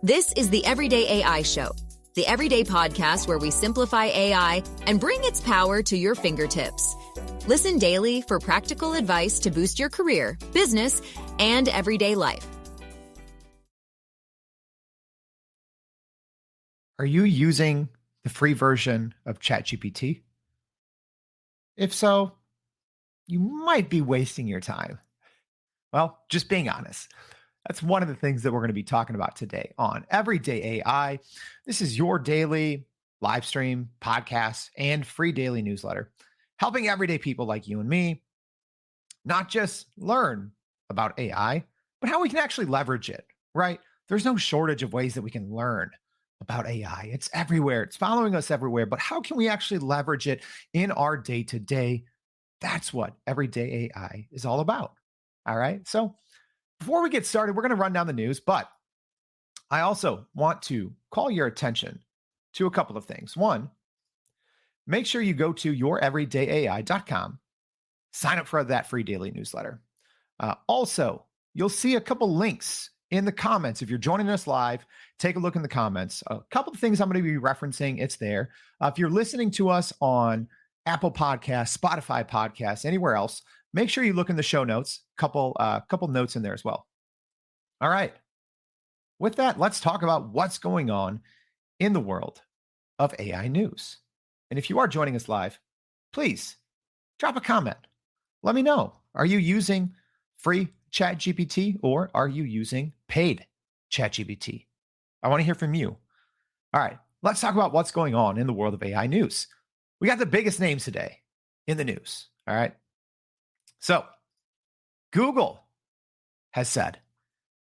This is the Everyday AI Show, the everyday podcast where we simplify AI and bring its power to your fingertips. Listen daily for practical advice to boost your career, business, and everyday life. Are you using the free version of ChatGPT? If so, you might be wasting your time. Well, just being honest. That's one of the things that we're going to be talking about today on Everyday AI. This is your daily live stream, podcast, and free daily newsletter, helping everyday people like you and me not just learn about AI, but how we can actually leverage it, right? There's no shortage of ways that we can learn about AI. It's everywhere. It's following us everywhere. But how can we actually leverage it in our day-to-day? That's what Everyday AI is all about. All right. So before we get started, we're going to run down the news, but I also want to call your attention to a couple of things. One, make sure you go to youreverydayai.com, sign up for that free daily newsletter. Also, you'll see a couple links in the comments. If you're joining us live, take a look in the comments. A couple of things I'm going to be referencing, it's there. If you're listening to us on Apple Podcasts, Spotify Podcasts, anywhere else, make sure you look in the show notes. Couple notes in there as well. All right. With that, let's talk about what's going on in the world of AI news. And if you are joining us live, please drop a comment. Let me know. Are you using free ChatGPT or are you using paid ChatGPT? I want to hear from you. All right. Let's talk about what's going on in the world of AI news. We got the biggest names today in the news. All right. So Google has said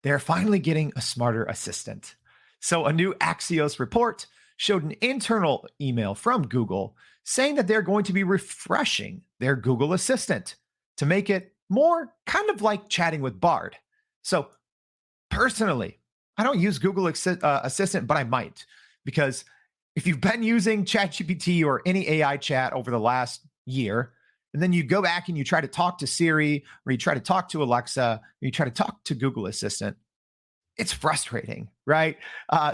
they're finally getting a smarter assistant. So a new Axios report showed an internal email from Google saying that they're going to be refreshing their Google Assistant to make it more kind of like chatting with Bard. So personally, I don't use Google Assistant, but I might, because if you've been using ChatGPT or any AI chat over the last year, and then you go back and you try to talk to Siri, or you try to talk to Alexa, or you try to talk to Google Assistant, it's frustrating, right?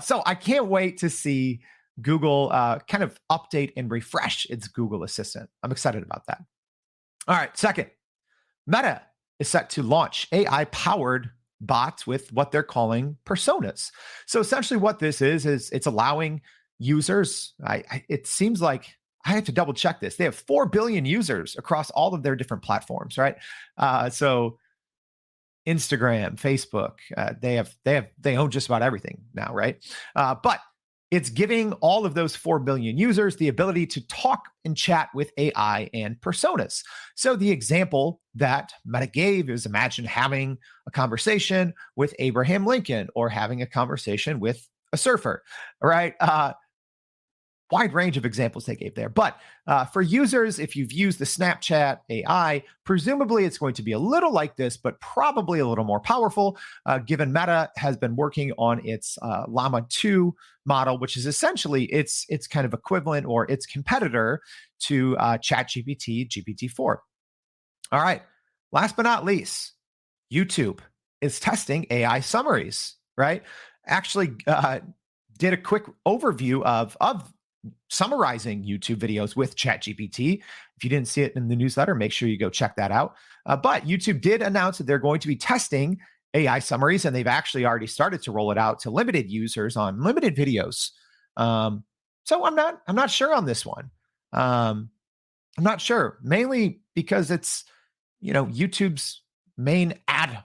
So I can't wait to see Google kind of update and refresh its Google Assistant. I'm excited about that. All right, second, Meta is set to launch AI-powered bots with what they're calling personas. So essentially what this is it's allowing users, it seems like, I have to double check this. They have 4 billion users across all of their different platforms, right? So Instagram, Facebook, they own just about everything now, right? But it's giving all of those 4 billion users the ability to talk and chat with AI and personas. So the example that Meta gave is, imagine having a conversation with Abraham Lincoln or having a conversation with a surfer, right? Wide range of examples they gave there. But for users, if you've used the Snapchat AI, presumably it's going to be a little like this, but probably a little more powerful, given Meta has been working on its Llama 2 model, which is essentially its kind of equivalent or its competitor to ChatGPT, GPT-4. All right. Last but not least, YouTube is testing AI summaries, right? Actually did a quick overview of summarizing YouTube videos with ChatGPT. If you didn't see it in the newsletter, make sure you go check that out. But YouTube did announce that they're going to be testing AI summaries, and they've actually already started to roll it out to limited users on limited videos. So I'm not sure on this one. I'm not sure, mainly because it's, YouTube's main ad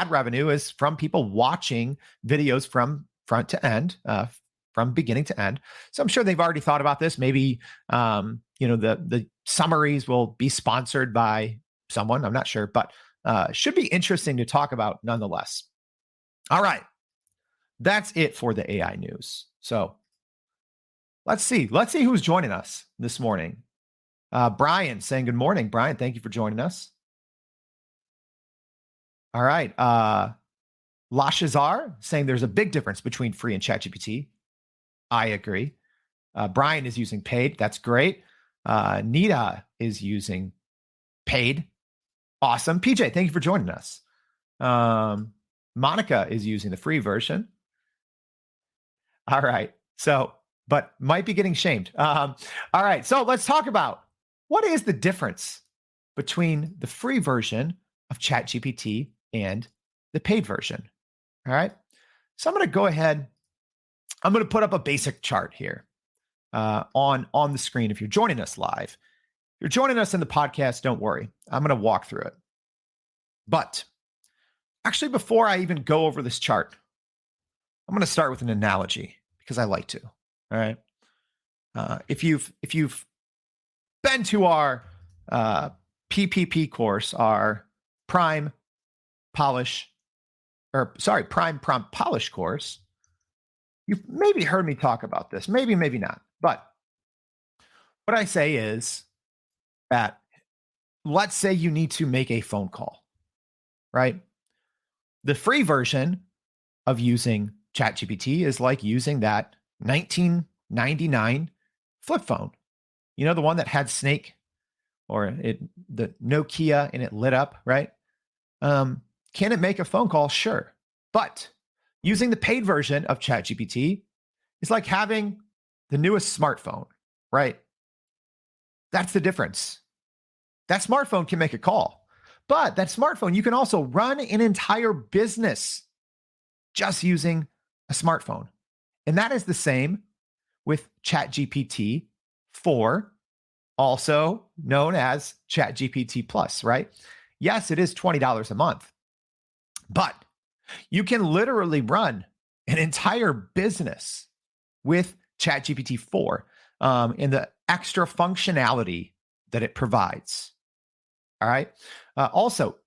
revenue is from people watching videos from front to end, from beginning to end. So I'm sure they've already thought about this. Maybe, the summaries will be sponsored by someone. I'm not sure, but should be interesting to talk about nonetheless. All right. That's it for the AI news. So let's see who's joining us this morning. Brian saying good morning. Brian, thank you for joining us. All right. Lashazar saying there's a big difference between free and ChatGPT. I agree. Brian is using paid. That's great. Nita is using paid. Awesome. PJ, thank you for joining us. Monica is using the free version. All right. So, but might be getting shamed. All right. So let's talk about what is the difference between the free version of ChatGPT and the paid version. All right. So I'm going to go ahead. I'm going to put up a basic chart here on the screen. If you're joining us live, if you're joining us in the podcast, don't worry. I'm going to walk through it. But actually, before I even go over this chart, I'm going to start with an analogy because I like to. All right. If you've been to our PPP course, our Prime Prompt Polish course, you've maybe heard me talk about this, maybe not. But what I say is that let's say you need to make a phone call, right? The free version of using ChatGPT is like using that 1999 flip phone. You know, the one that had Snake or the Nokia and it lit up, right? Can it make a phone call? Sure. But using the paid version of ChatGPT is like having the newest smartphone, right? That's the difference. That smartphone can make a call, but that smartphone, you can also run an entire business just using a smartphone. And that is the same with ChatGPT 4, also known as ChatGPT Plus, right? Yes, it is $20 a month, but you can literally run an entire business with ChatGPT 4 and the extra functionality that it provides. All right. Also,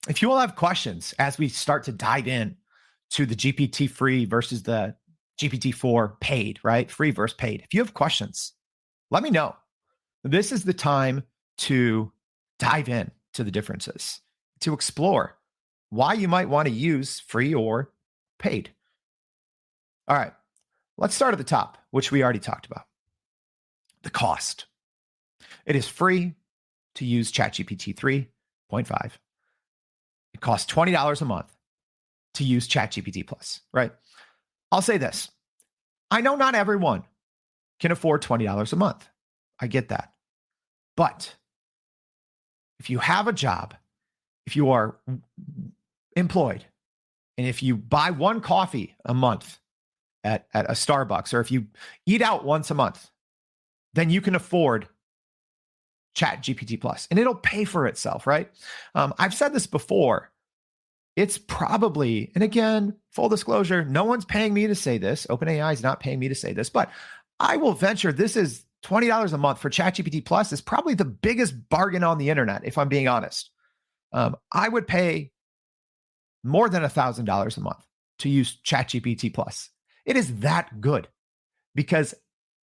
if you all have questions as we start to dive in to the GPT free versus the GPT 4 paid, right? Free versus paid. If you have questions, let me know. This is the time to dive in to the differences, to explore why you might want to use free or paid. All right, let's start at the top, which we already talked about. The cost. It is free to use ChatGPT 3.5. It costs $20 a month to use ChatGPT Plus, right? I'll say this. I know not everyone can afford $20 a month. I get that. But if you have a job, if you are employed, and if you buy one coffee a month at a Starbucks, or if you eat out once a month, then you can afford ChatGPT Plus, and it'll pay for itself, right? I've said this before. It's probably, and again, full disclosure, no one's paying me to say this. OpenAI is not paying me to say this, but I will venture this is $20 a month for ChatGPT Plus is probably the biggest bargain on the internet, if I'm being honest. I would pay more than $1,000 a month to use ChatGPT Plus. It is that good because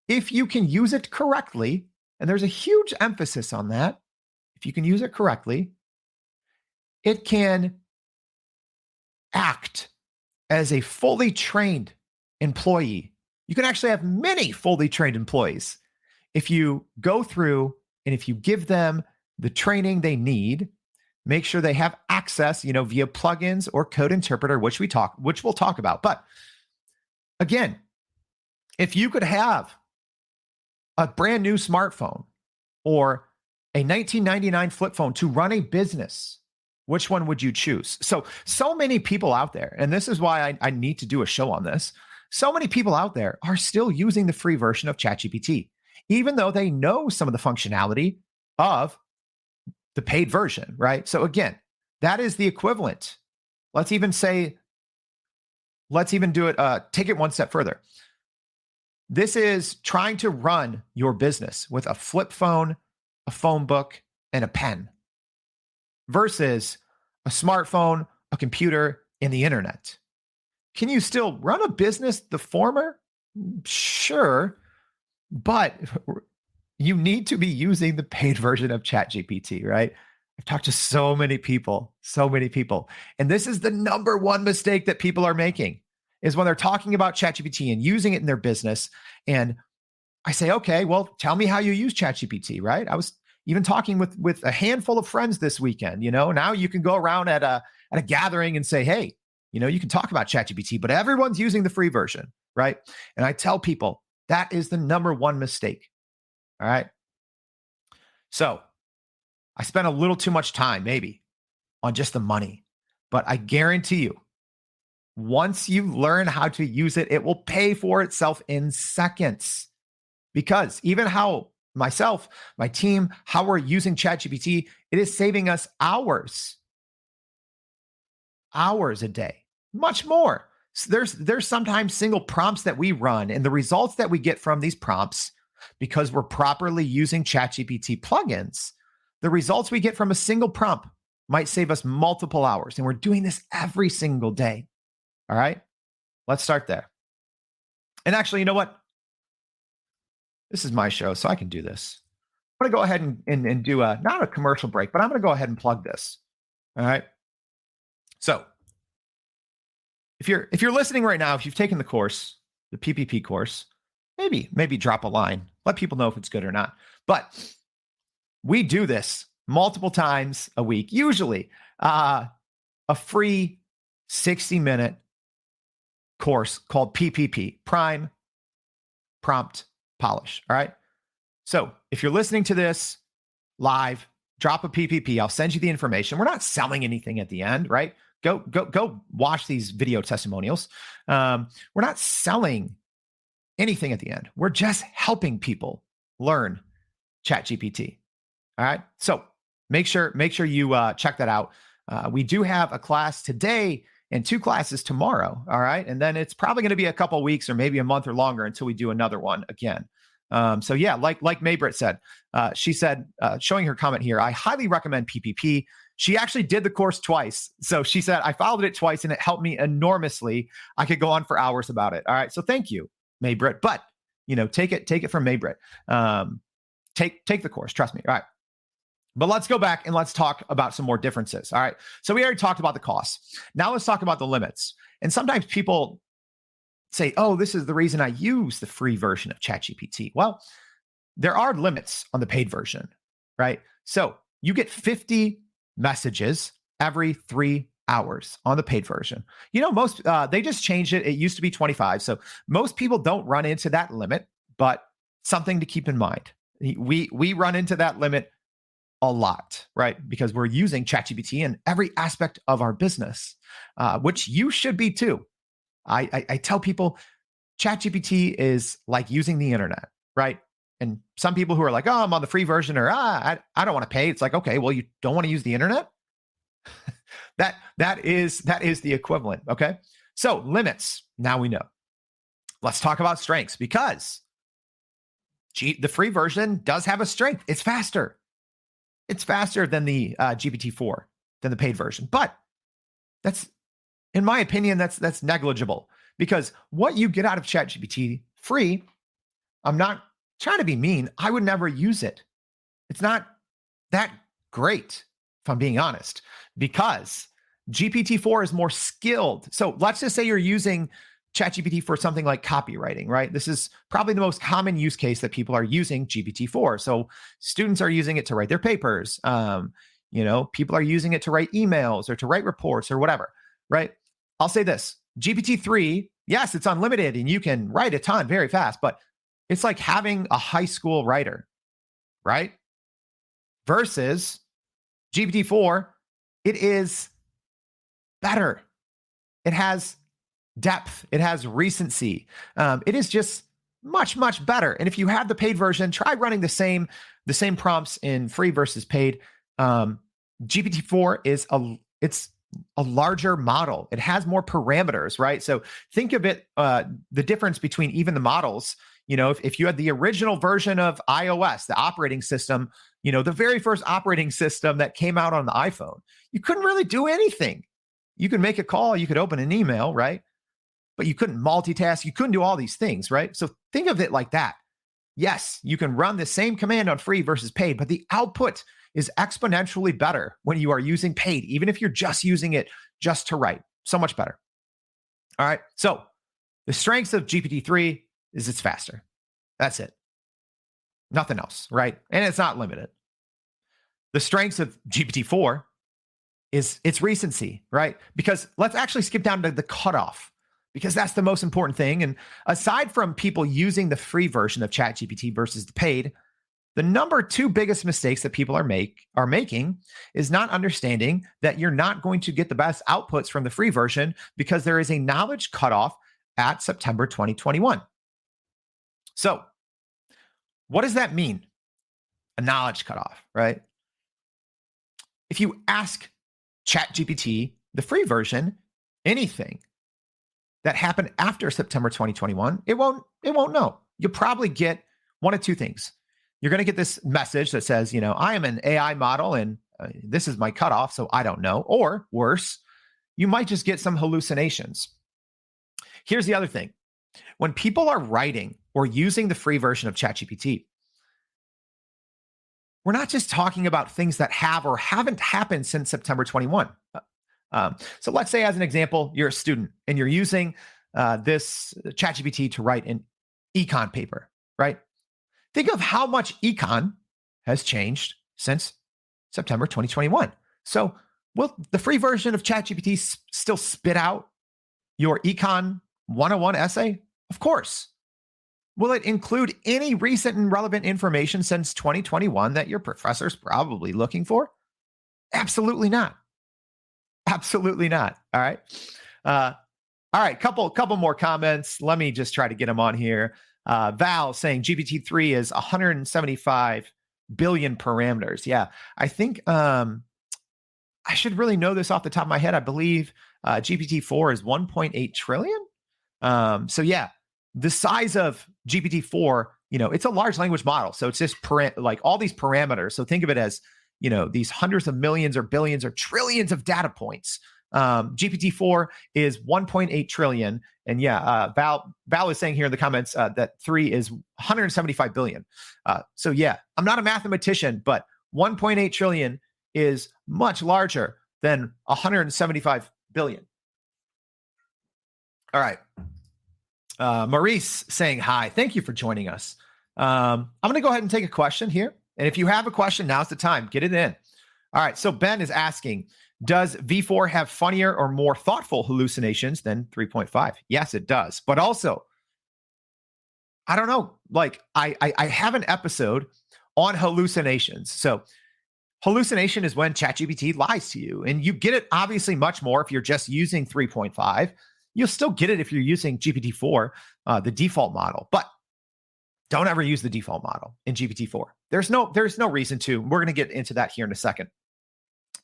if you can use it correctly, and there's a huge emphasis on that, if you can use it correctly, it can act as a fully trained employee. You can actually have many fully trained employees if you go through and if you give them the training they need, make sure they have access, via plugins or code interpreter, which we'll talk about. But again, if you could have a brand new smartphone or a 1999 flip phone to run a business, which one would you choose? So many people out there, and this is why I need to do a show on this. So many people out there are still using the free version of ChatGPT, even though they know some of the functionality of the paid version, right? So again, that is the equivalent. Let's even do it, take it one step further. This is trying to run your business with a flip phone, a phone book, and a pen versus a smartphone, a computer, and the internet. Can you still run a business the former? Sure, but you need to be using the paid version of ChatGPT, right? I've talked to so many people. And this is the number one mistake that people are making is when they're talking about ChatGPT and using it in their business. And I say, okay, well, tell me how you use ChatGPT, right? I was even talking with a handful of friends this weekend. Now you can go around at a gathering and say, hey, you can talk about ChatGPT, but everyone's using the free version. right? And I tell people that is the number one mistake. All right. So I spent a little too much time, maybe, on just the money, but I guarantee you, once you learn how to use it, it will pay for itself in seconds. Because even how myself, my team, how we're using ChatGPT, it is saving us hours a day, much more. So there's sometimes single prompts that we run, and the results that we get from these prompts, because we're properly using ChatGPT plugins, the results we get from a single prompt might save us multiple hours. And we're doing this every single day. All right, let's start there. And actually, you know what? This is my show, so I can do this. I'm going to go ahead and do not a commercial break, but I'm going to go ahead and plug this. All right. So if you're listening right now, if you've taken the course, the PPP course, maybe drop a line, let people know if it's good or not. But we do this multiple times a week, usually a free 60-minute course called PPP, Prime Prompt Polish. All right. So if you're listening to this live, drop a PPP. I'll send you the information. We're not selling anything at the end, right? Go watch these video testimonials. We're not selling anything at the end. We're just helping people learn ChatGPT. All right. So make sure you check that out. We do have a class today and 2 classes tomorrow. All right. And then it's probably going to be a couple of weeks or maybe a month or longer until we do another one again. So yeah, like Maybrit said, she said, showing her comment here, I highly recommend PPP. She actually did the course twice. So she said, I followed it twice and it helped me enormously. I could go on for hours about it. All right. So thank you, Maybrit. But, take it from Maybrit. Take the course. Trust me. All right. But let's go back and let's talk about some more differences. All right. So we already talked about the costs. Now let's talk about the limits. And sometimes people say, oh, this is the reason I use the free version of ChatGPT. Well, there are limits on the paid version, right? So you get 50 messages every 3 hours on the paid version. Most, they just changed it. It used to be 25. So most people don't run into that limit, but something to keep in mind. We run into that limit a lot, right? Because we're using ChatGPT in every aspect of our business, which you should be too. I tell people ChatGPT is like using the internet, right? And some people who are like, oh, I'm on the free version, or I don't want to pay. It's like, okay, well, you don't want to use the internet? that is the equivalent. Okay. So limits. Now we know. Let's talk about strengths, because the free version does have a strength. It's faster. It's faster than the GPT-4, than the paid version. But that's, in my opinion, that's negligible, because what you get out of ChatGPT free, I'm not trying to be mean, I would never use it. It's not that great, if I'm being honest, because GPT-4 is more skilled. So let's just say you're using ChatGPT for something like copywriting, right? This is probably the most common use case that people are using GPT-4. So students are using it to write their papers. People are using it to write emails or to write reports or whatever, right? I'll say this, GPT-3, yes, it's unlimited and you can write a ton very fast, but it's like having a high school writer, right? Versus GPT-4, it is better. It has depth. It has recency. It is just much, much better. And if you have the paid version, try running the same prompts in free versus paid. GPT-4 is it's a larger model. It has more parameters, right? So think of it, the difference between even the models. If you had the original version of iOS, the operating system, the very first operating system that came out on the iPhone, you couldn't really do anything. You could make a call, you could open an email, right? But you couldn't multitask. You couldn't do all these things, right? So think of it like that. Yes, you can run the same command on free versus paid, but the output is exponentially better when you are using paid, even if you're just using it just to write. So much better. All right. So the strengths of GPT-3 is it's faster. That's it. Nothing else, right? And it's not limited. The strengths of GPT-4 is its recency, right? Because let's actually skip down to the cutoff. because that's the most important thing. And aside from people using the free version of ChatGPT versus the paid, the number two biggest mistakes that people are making is not understanding that you're not going to get the best outputs from the free version because there is a knowledge cutoff at September 2021. So, what does that mean? A knowledge cutoff, right? If you ask ChatGPT, the free version, anything that happened after September 2021, it won't know. You'll probably get one of two things. You're going to get this message that says, I am an AI model and this is my cutoff, so I don't know. Or worse, you might just get some hallucinations. Here's the other thing. When people are writing or using the free version of ChatGPT, we're not just talking about things that have or haven't happened since September 21. So let's say, as an example, you're a student and you're using this ChatGPT to write an econ paper, right? Think of how much econ has changed since September 2021. So will the free version of ChatGPT still spit out your econ 101 essay? Of course. Will it include any recent and relevant information since 2021 that your professor's probably looking for? Absolutely not. Absolutely not. All right. All right. Couple more comments. Let me just try to get them on here. Val saying GPT-3 is 175 billion parameters. Yeah, I think I should really know this off the top of my head. I believe GPT-4 is 1.8 trillion. So yeah, the size of GPT-4, it's a large language model. So it's just like all these parameters. So think of it as, these hundreds of millions or billions or trillions of data points. GPT-4 is 1.8 trillion. And yeah, Val is saying here in the comments that 3 is 175 billion. So yeah, I'm not a mathematician, but 1.8 trillion is much larger than 175 billion. All right. Maurice saying hi. Thank you for joining us. I'm going to go ahead and take a question here. And if you have a question, now's the time. Get it in. All right. So Ben is asking, does V4 have funnier or more thoughtful hallucinations than 3.5? Yes, it does. But also, I don't know, like I have an episode on hallucinations. So hallucination is when ChatGPT lies to you, and you get it obviously much more if you're just using 3.5. You'll still get it if you're using GPT-4, the default model, but don't ever use the default model in GPT-4. There's no reason to. We're going to get into that here in a second.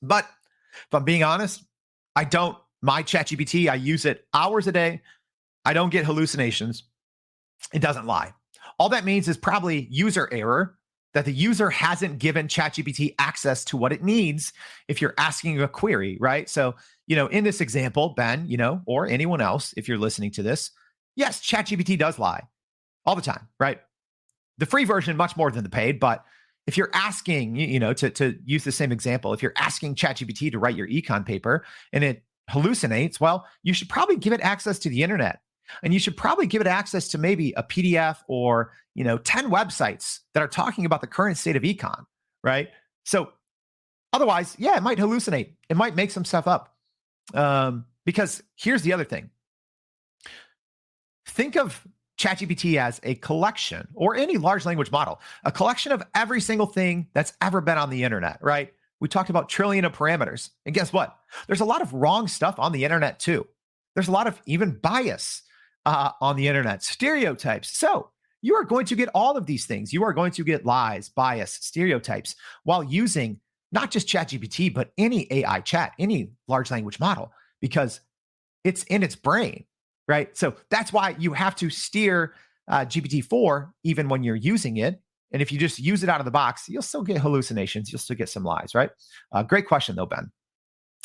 But if I'm being honest, my ChatGPT, I use it hours a day. I don't get hallucinations. It doesn't lie. All that means is probably user error, that the user hasn't given ChatGPT access to what it needs if you're asking a query, right? So, in this example, Ben, or anyone else, if you're listening to this, yes, ChatGPT does lie all the time, right? The free version, much more than the paid, but if you're asking, to use the same example, if you're asking ChatGPT to write your econ paper and it hallucinates, well, you should probably give it access to the internet. And you should probably give it access to maybe a PDF or, 10 websites that are talking about the current state of econ, right? So otherwise, yeah, it might hallucinate. It might make some stuff up. Because here's the other thing. Think of ChatGPT as a collection, or any large language model, a collection of every single thing that's ever been on the internet, right? We talked about trillion of parameters. And guess what? There's a lot of wrong stuff on the internet too. There's a lot of even bias on the internet, stereotypes. So you are going to get all of these things. You are going to get lies, bias, stereotypes while using not just ChatGPT, but any AI chat, any large language model, because it's in its brain, right? So that's why you have to steer GPT-4 even when you're using it. And if you just use it out of the box, you'll still get hallucinations. You'll still get some lies, right? Great question though, Ben.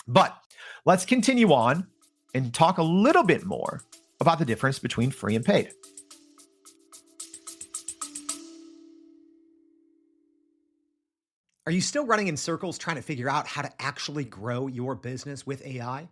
But let's continue on and talk a little bit more about the difference between free and paid. Are you still running in circles trying to figure out how to actually grow your business with AI?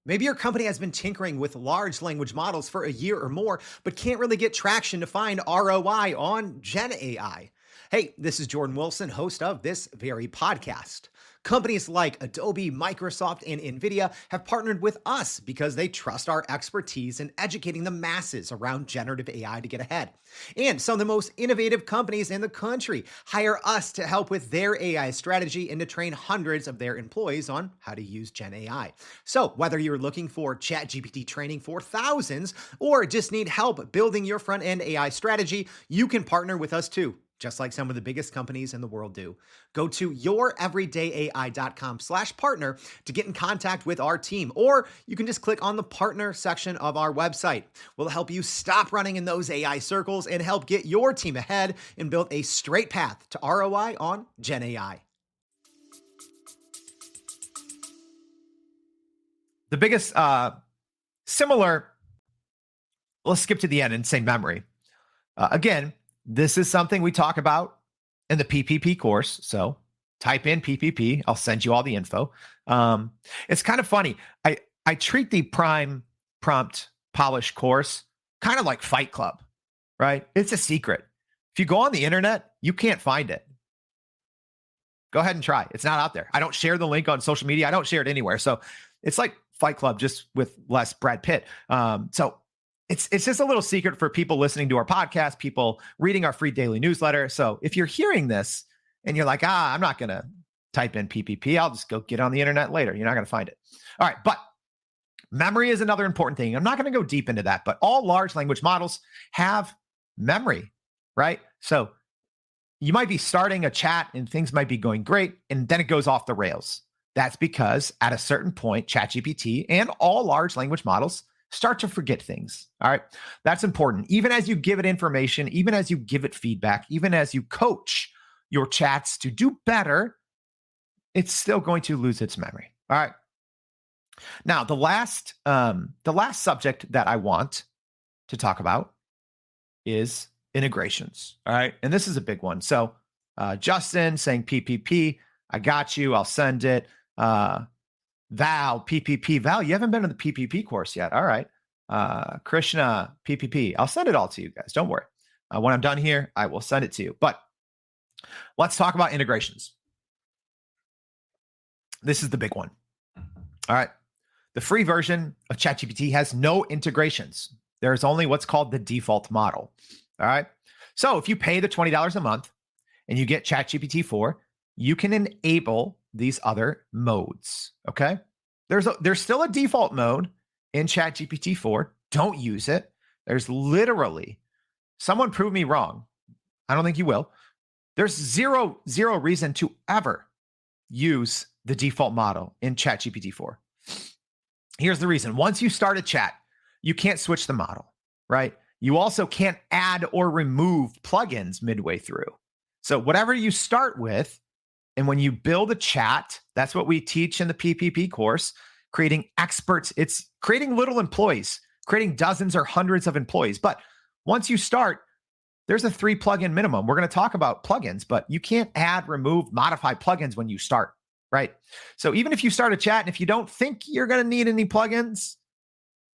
Maybe your company has been tinkering with large language models for a year or more, but can't really get traction to find ROI on Gen AI. Hey, this is Jordan Wilson, host of this very podcast. Companies like Adobe, Microsoft, and NVIDIA have partnered with us because they trust our expertise in educating the masses around generative AI to get ahead. And some of the most innovative companies in the country hire us to help with their AI strategy and to train hundreds of their employees on how to use Gen AI. So whether you're looking for ChatGPT training for thousands or just need help building your front-end AI strategy, you can partner with us too, just like some of the biggest companies in the world do. Go to youreverydayai.com/partner to get in contact with our team, or you can just click on the partner section of our website. We'll help you stop running in those AI circles and help get your team ahead and build a straight path to ROI on Gen AI. The biggest similar, let's skip to the end and say memory. Again, this is something we talk about in the PPP course. So type in PPP. I'll send you all the info. It's kind of funny. I treat the Prime Prompt Polish course kind of like Fight Club, right? It's a secret. If you go on the internet, you can't find it. Go ahead and try. It's not out there. I don't share the link on social media. I don't share it anywhere. So it's like Fight Club, just with less Brad Pitt. So it's just a little secret for people listening to our podcast, people reading our free daily newsletter. So if you're hearing this and you're like, I'm not going to type in PPP, I'll just go get on the internet later. You're not going to find it. All right. But memory is another important thing. I'm not going to go deep into that, but all large language models have memory, right? So you might be starting a chat and things might be going great, and then it goes off the rails. That's because at a certain point, ChatGPT and all large language models start to forget things. All right. That's important. Even as you give it information, even as you give it feedback, even as you coach your chats to do better, it's still going to lose its memory. All right. Now, the last subject that I want to talk about is integrations. All right. And this is a big one. So Justin saying PPP, I got you. I'll send it. Val, PPP. Val, you haven't been in the PPP course yet. All right. Krishna, PPP. I'll send it all to you guys. Don't worry. When I'm done here, I will send it to you. But let's talk about integrations. This is the big one. All right. The free version of ChatGPT has no integrations. There is only what's called the default model. All right. So if you pay the $20 a month and you get ChatGPT 4, you can enable these other modes. Okay. There's still a default mode in ChatGPT 4. Don't use it. There's literally, someone prove me wrong. I don't think you will. There's zero reason to ever use the default model in ChatGPT 4. Here's the reason. Once you start a chat, you can't switch the model, right? You also can't add or remove plugins midway through. So whatever you start with, and when you build a chat, that's what we teach in the PPP course, creating experts. It's creating little employees, creating dozens or hundreds of employees. But once you start, there's a 3 plugin minimum. We're going to talk about plugins, but you can't add, remove, modify plugins when you start, right? So even if you start a chat and if you don't think you're going to need any plugins,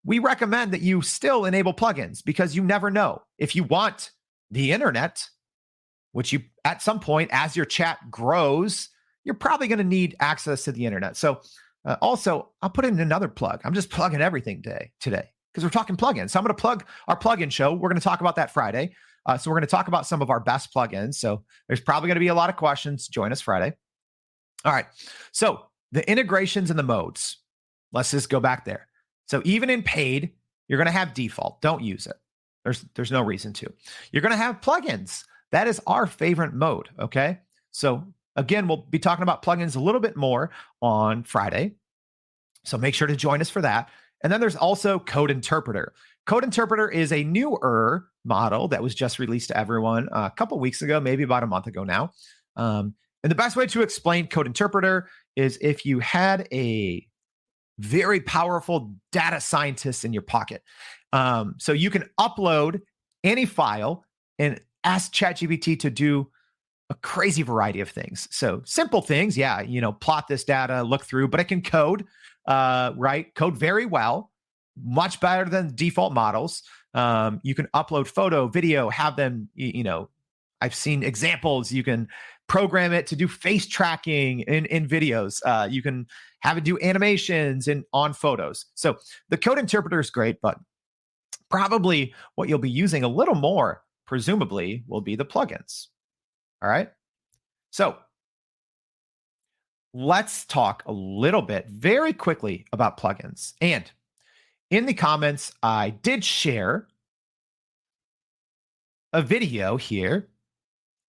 we recommend that you still enable plugins because you never know. If you want the internet, which you at some point as your chat grows, you're probably going to need access to the internet. So also, I'll put in another plug. I'm just plugging everything today because we're talking plugins. So I'm going to plug our plugin show. We're going to talk about that Friday. So we're going to talk about some of our best plugins. So there's probably going to be a lot of questions. Join us Friday. All right. So the integrations and the modes. Let's just go back there. So even in paid, you're going to have default. Don't use it. There's no reason to. You're going to have plugins. That is our favorite mode, okay? So again, we'll be talking about plugins a little bit more on Friday. So make sure to join us for that. And then there's also Code Interpreter. Code Interpreter is a newer model that was just released to everyone a couple weeks ago, maybe about a month ago now. And the best way to explain Code Interpreter is if you had a very powerful data scientist in your pocket. So you can upload any file and ask ChatGPT to do a crazy variety of things. So simple things, yeah, plot this data, look through, but it can code, right? Code very well, much better than default models. You can upload photo, video, have them, I've seen examples. You can program it to do face tracking in videos. You can have it do animations on photos. So the code interpreter is great, but probably what you'll be using a little more, presumably, will be the plugins. All right. So let's talk a little bit very quickly about plugins. And in the comments, I did share a video here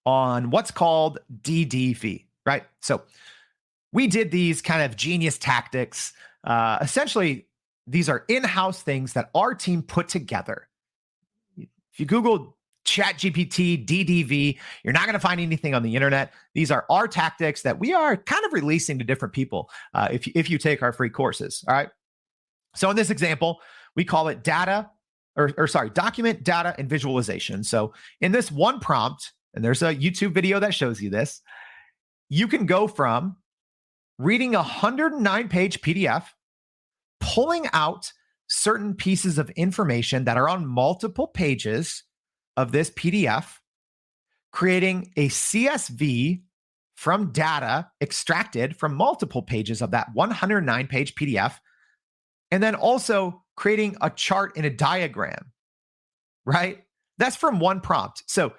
on what's called DDV, right? So we did these kind of genius tactics. Essentially, these are in-house things that our team put together. If you Google ChatGPT, DDV, you're not going to find anything on the internet. These are our tactics that we are kind of releasing to different people if you take our free courses, all right? So in this example, we call it document, data, and visualization. So in this one prompt, and there's a YouTube video that shows you this, you can go from reading a 109-page PDF, pulling out certain pieces of information that are on multiple pages of this PDF, creating a CSV from data extracted from multiple pages of that 109-page PDF, and then also creating a chart and a diagram, right? That's from one prompt. So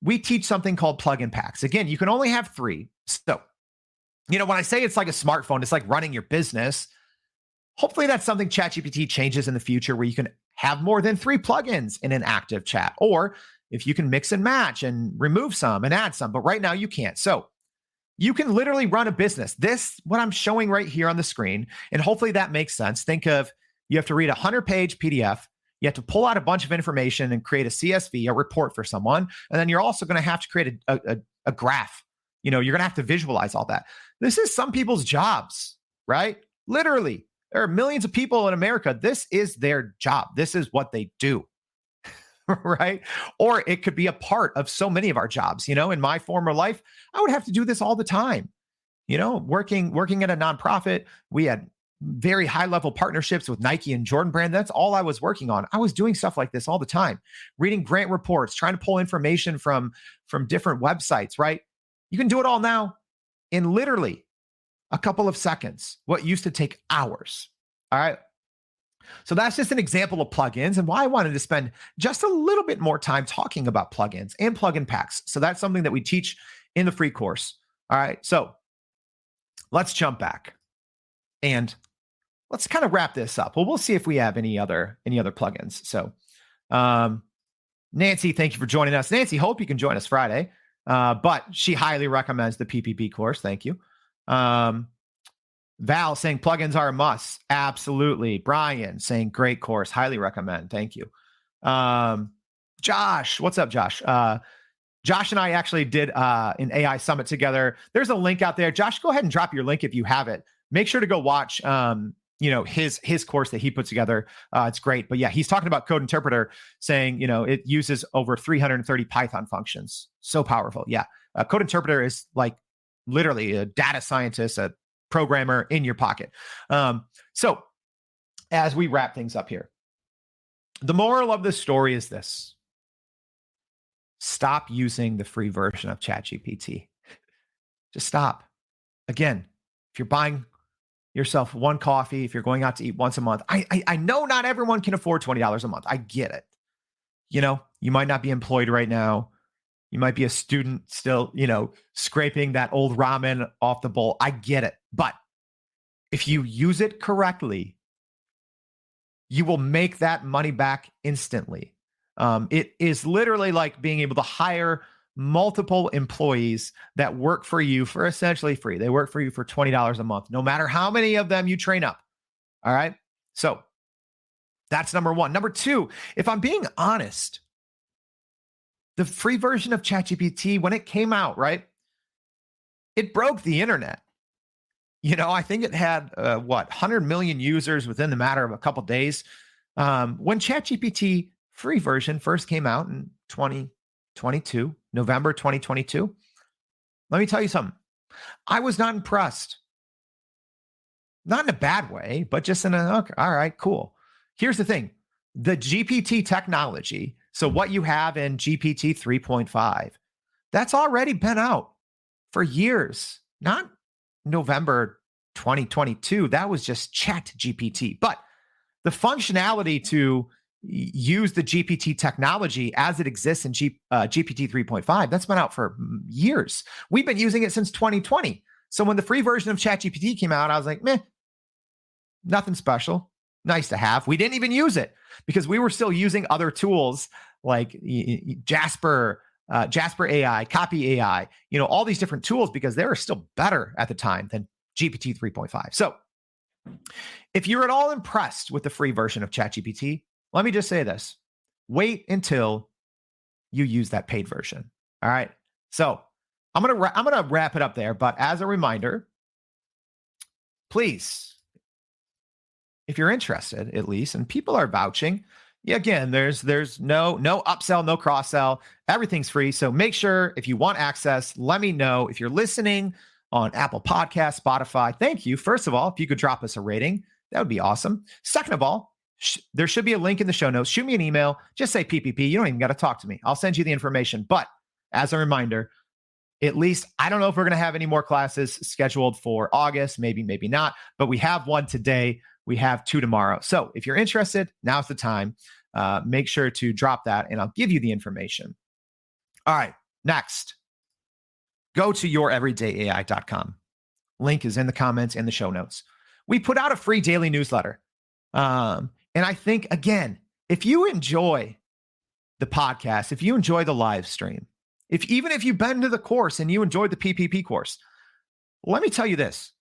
we teach something called plugin packs. Again, you can only have 3. So, when I say it's like a smartphone, it's like running your business. Hopefully that's something ChatGPT changes in the future where you can have more than 3 plugins in an active chat, or if you can mix and match and remove some and add some, but right now you can't. So you can literally run a business. This, what I'm showing right here on the screen, and hopefully that makes sense. Think of, you have to read a 100-page PDF. You have to pull out a bunch of information and create a CSV, a report for someone. And then you're also going to have to create a graph. You're going to have to visualize all that. This is some people's jobs, right? Literally, there are millions of people in America. This is their job. This is what they do, right? Or it could be a part of so many of our jobs. In my former life, I would have to do this all the time. Working at a nonprofit, we had very high level partnerships with Nike and Jordan brand. That's all I was working on. I was doing stuff like this all the time, reading grant reports, trying to pull information from different websites, right? You can do it all now in literally a couple of seconds, what used to take hours. All right. So that's just an example of plugins and why I wanted to spend just a little bit more time talking about plugins and plugin packs. So that's something that we teach in the free course. All right. So let's jump back and let's kind of wrap this up. Well, we'll see if we have any other plugins. So, Nancy, thank you for joining us. Nancy, hope you can join us Friday, but she highly recommends the PPP course. Thank you. Val saying plugins are a must. Absolutely. Brian saying great course. Highly recommend. Thank you. Josh, what's up, Josh? Josh and I actually did an AI summit together. There's a link out there. Josh, go ahead and drop your link if you have it. Make sure to go watch his course that he put together. It's great. But yeah, he's talking about Code Interpreter, saying, it uses over 330 Python functions. So powerful. Yeah. Code Interpreter is like literally a data scientist, a programmer in your pocket. So as we wrap things up here, the moral of the story is this: stop using the free version of ChatGPT. Just stop. Again, if you're buying yourself one coffee, if you're going out to eat once a month, I know not everyone can afford $20 a month. I get it. You might not be employed right now. You might be a student still, scraping that old ramen off the bowl. I get it. But if you use it correctly, you will make that money back instantly. It is literally like being able to hire multiple employees that work for you for essentially free. They work for you for $20 a month, no matter how many of them you train up. All right. So that's number one. Number two, if I'm being honest, the free version of ChatGPT, when it came out, right, it broke the internet. I think it had 100 million users within the matter of a couple of days. When ChatGPT free version first came out in 2022, November 2022, let me tell you something. I was not impressed. Not in a bad way, but just in a, okay, all right, cool. Here's the thing. The GPT technology, so what you have in GPT 3.5, that's already been out. for years, not November 2022. That was just ChatGPT. But the functionality to use the GPT technology as it exists in GPT 3.5, that's been out for years. We've been using it since 2020. So when the free version of ChatGPT came out, I was like, meh, nothing special. Nice to have. We didn't even use it because we were still using other tools like Jasper AI, Copy AI, all these different tools because they were still better at the time than GPT 3.5. So if you're at all impressed with the free version of ChatGPT, let me just say this. Wait until you use that paid version. All right. So I'm gonna wrap it up there. But as a reminder, please, if you're interested, at least, and people are vouching, again, there's no upsell, no cross sell. Everything's free. So make sure if you want access, let me know. If you're listening on Apple Podcasts, Spotify, thank you. First of all, if you could drop us a rating, that would be awesome. Second of all, there should be a link in the show notes. Shoot me an email. Just say PPP. You don't even got to talk to me. I'll send you the information. But as a reminder, at least, I don't know if we're going to have any more classes scheduled for August, maybe not, but we have one today. We have 2 tomorrow. So if you're interested, now's the time. Make sure to drop that and I'll give you the information. All right, next, go to youreverydayai.com. Link is in the comments and the show notes. We put out a free daily newsletter. And I think, again, if you enjoy the podcast, if you enjoy the live stream, even if you've been to the course and you enjoyed the PPP course, let me tell you this.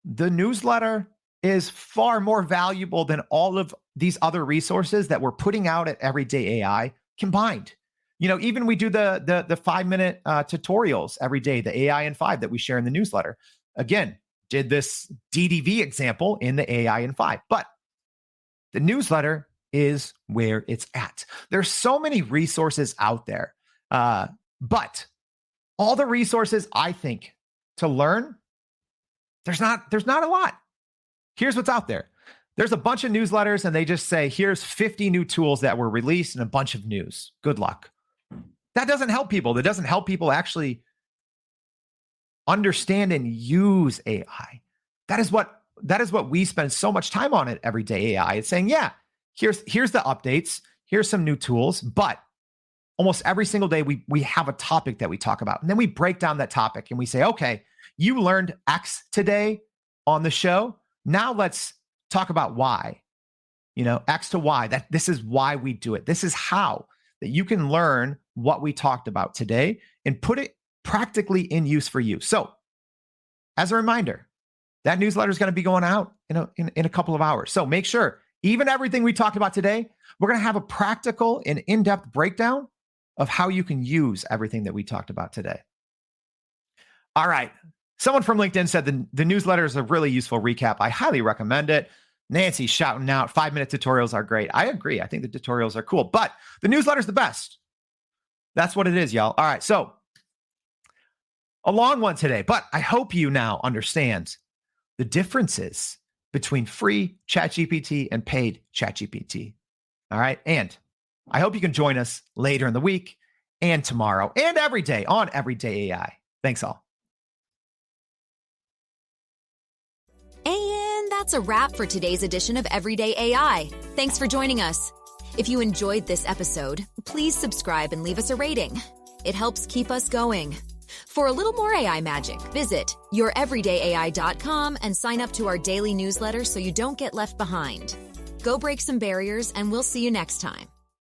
The newsletter is far more valuable than all of these other resources that we're putting out at Everyday AI combined. Even we do the 5-minute tutorials every day, the AI in 5 that we share in the newsletter. Again, did this DDV example in the AI in 5, but the newsletter is where it's at. There's so many resources out there, but all the resources I think to learn, there's not a lot. Here's what's out there. There's a bunch of newsletters and they just say, here's 50 new tools that were released and a bunch of news. Good luck. That doesn't help people. That doesn't help people actually understand and use AI. That is what we spend so much time on at Everyday AI. It's saying, yeah, here's the updates. Here's some new tools, but almost every single day we have a topic that we talk about. And then we break down that topic and we say, okay, you learned X today on the show. Now let's talk about Y, X to Y. That this is why we do it. This is how that you can learn what we talked about today and put it practically in use for you. So as a reminder, that newsletter is going to be going out in a couple of hours. So make sure, even everything we talked about today, we're going to have a practical and in-depth breakdown of how you can use everything that we talked about today. All right. Someone from LinkedIn said the newsletter is a really useful recap. I highly recommend it. Nancy's shouting out 5-minute tutorials are great. I agree. I think the tutorials are cool, but the newsletter is the best. That's what it is, y'all. All right. So a long one today, but I hope you now understand the differences between free ChatGPT and paid ChatGPT. All right. And I hope you can join us later in the week and tomorrow and every day on Everyday AI. Thanks all. And that's a wrap for today's edition of Everyday AI. Thanks for joining us. If you enjoyed this episode, please subscribe and leave us a rating. It helps keep us going. For a little more AI magic, visit youreverydayai.com and sign up to our daily newsletter so you don't get left behind. Go break some barriers, and we'll see you next time.